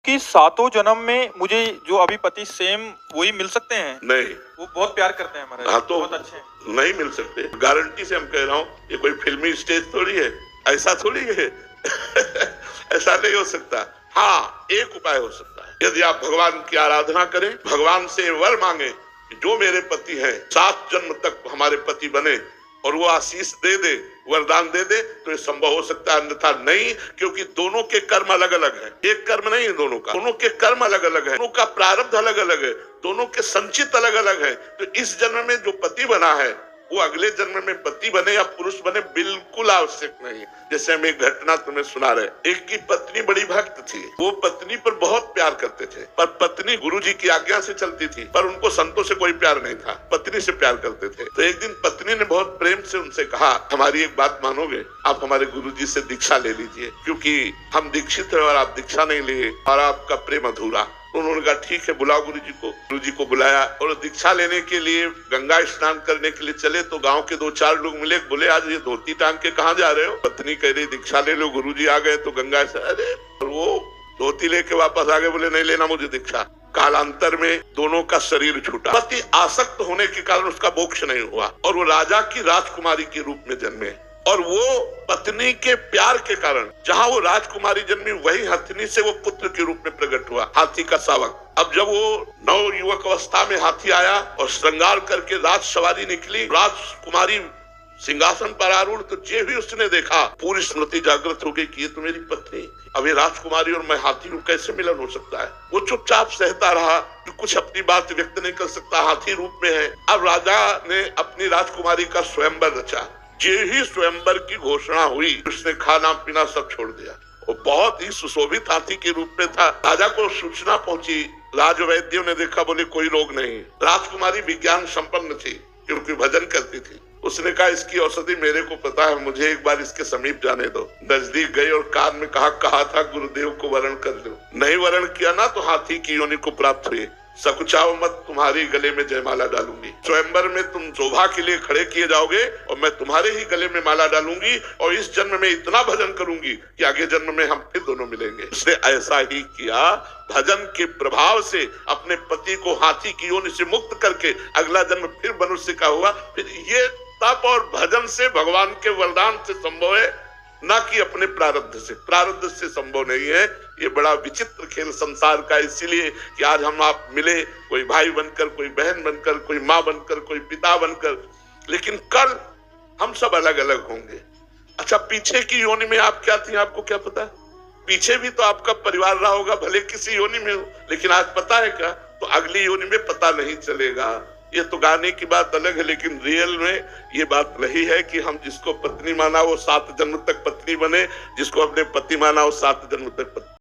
कि सातों जन्म में मुझे जो अभी पति सेम वही मिल सकते हैं? नहीं, वो बहुत प्यार करते हैं हमारे, हाँ तो बहुत अच्छे हैं। नहीं मिल सकते, गारंटी से हम कह रहा हूँ। ये कोई फिल्मी स्टेज थोड़ी है, ऐसा थोड़ी है। ऐसा नहीं हो सकता। हाँ, एक उपाय हो सकता है, यदि आप भगवान की आराधना करें, भगवान से वर मांगे कि जो मेरे पति हैं 7 जन्म तक हमारे पति बने, और वो आशीष दे दे, वरदान दे दे, तो ये संभव हो सकता है, अन्यथा नहीं। क्योंकि दोनों के कर्म अलग अलग है, एक कर्म नहीं है दोनों का, दोनों के कर्म अलग अलग है, दोनों का प्रारब्ध अलग अलग है, दोनों के संचित अलग अलग है। तो इस जन्म में जो पति बना है वो अगले जन्म में पति बने या पुरुष बने बिल्कुल आवश्यक नहीं। जैसे हम एक घटना तुम्हें सुना रहे, एक की पत्नी बड़ी भक्त थी, वो पत्नी पर बहुत प्यार करते थे, पर पत्नी गुरुजी की आज्ञा से चलती थी, पर उनको संतों से कोई प्यार नहीं था, पत्नी से प्यार करते थे। तो एक दिन पत्नी ने बहुत प्रेम से उनसे कहा, हमारी एक बात मानोगे, आप हमारे गुरुजी से दीक्षा ले लीजिए, क्योंकि हम दीक्षित हैं और आप दीक्षा नहीं लिए और आपका प्रेम अधूरा। उन्होंने कहा ठीक है, बुलाओ गुरुजी को। गुरुजी को बुलाया और दीक्षा लेने के लिए गंगा स्नान करने के लिए चले, तो गांव के 2-4 लोग मिले, बोले आज ये धोती टांग के कहाँ जा रहे हो? पत्नी कह रही दीक्षा ले लो। गुरुजी आ गए तो गंगा से, अरे वो धोती लेके वापस आ गए, बोले नहीं लेना मुझे दीक्षा। कालांतर में दोनों का शरीर छूटा। पति आसक्त होने के कारण उसका मोक्ष नहीं हुआ और वो राजा की राजकुमारी के रूप में जन्मे, और वो पत्नी के प्यार के कारण जहाँ वो राजकुमारी जन्मी वही हथिनी से वो पुत्र के रूप में प्रकट हुआ, हाथी का शावक। अब जब वो नव युवक अवस्था में हाथी आया और श्रृंगार करके राज सवारी निकली, राजकुमारी सिंहासन पर आरूढ़, तो जे भी उसने देखा पूरी स्मृति जागृत हो गई कि ये तो मेरी पत्नी, अब ये राजकुमारी और मैं हाथी हूँ, कैसे मिलन हो सकता है? वो चुपचाप सहता रहा, कुछ अपनी बात व्यक्त नहीं कर सकता, हाथी रूप में है। अब राजा ने अपनी राजकुमारी का स्वयंवर रचा। जे ही स्वयंवर की घोषणा हुई, उसने खाना पीना सब छोड़ दिया। वो बहुत ही सुशोभित हाथी के रूप में था। राजा को सूचना पहुंची, राजवैद्यों ने देखा, बोले कोई रोग नहीं। राजकुमारी विज्ञान संपन्न थी क्योंकि भजन करती थी। उसने कहा इसकी औषधि मेरे को पता है, मुझे एक बार इसके समीप जाने दो। नजदीक गई और कान में कहा था गुरुदेव को वरण कर लो। नहीं वरण किया ना तो हाथी की योनि को प्राप्त हुई। सकुचाओ मत, तुम्हारे गले में जयमाला डालूंगी। स्वयंवर में तुम शोभा के लिए खड़े किए जाओगे और मैं तुम्हारे ही गले में माला डालूंगी, और इस जन्म में इतना भजन करूंगी कि आगे जन्म में हम फिर दोनों मिलेंगे। उसने ऐसा ही किया। भजन के प्रभाव से अपने पति को हाथी की योनि से मुक्त करके अगला जन्म फिर मनुष्य का हुआ। फिर ये तप और भजन से, भगवान के वरदान से संभव है, ना कि अपने प्रारब्ध से। प्रारब्ध से संभव नहीं है। ये बड़ा विचित्र खेल संसार का, इसीलिए कि आज हम आप मिले, कोई भाई बनकर, कोई बहन बनकर, कोई माँ बनकर, कोई पिता बनकर, लेकिन कल हम सब अलग अलग होंगे। अच्छा, पीछे की योनि में आप क्या थी, आपको क्या पता? पीछे भी तो आपका परिवार रहा होगा, भले किसी योनि में हो, लेकिन आज पता है क्या? तो अगली योनि में पता नहीं चलेगा। ये तो गाने की बात अलग है, लेकिन रियल में ये बात रही है कि हम जिसको पत्नी माना वो 7 जन्म तक पत्नी बने, जिसको अपने पति माना वो 7 जन्म तक पत्नी।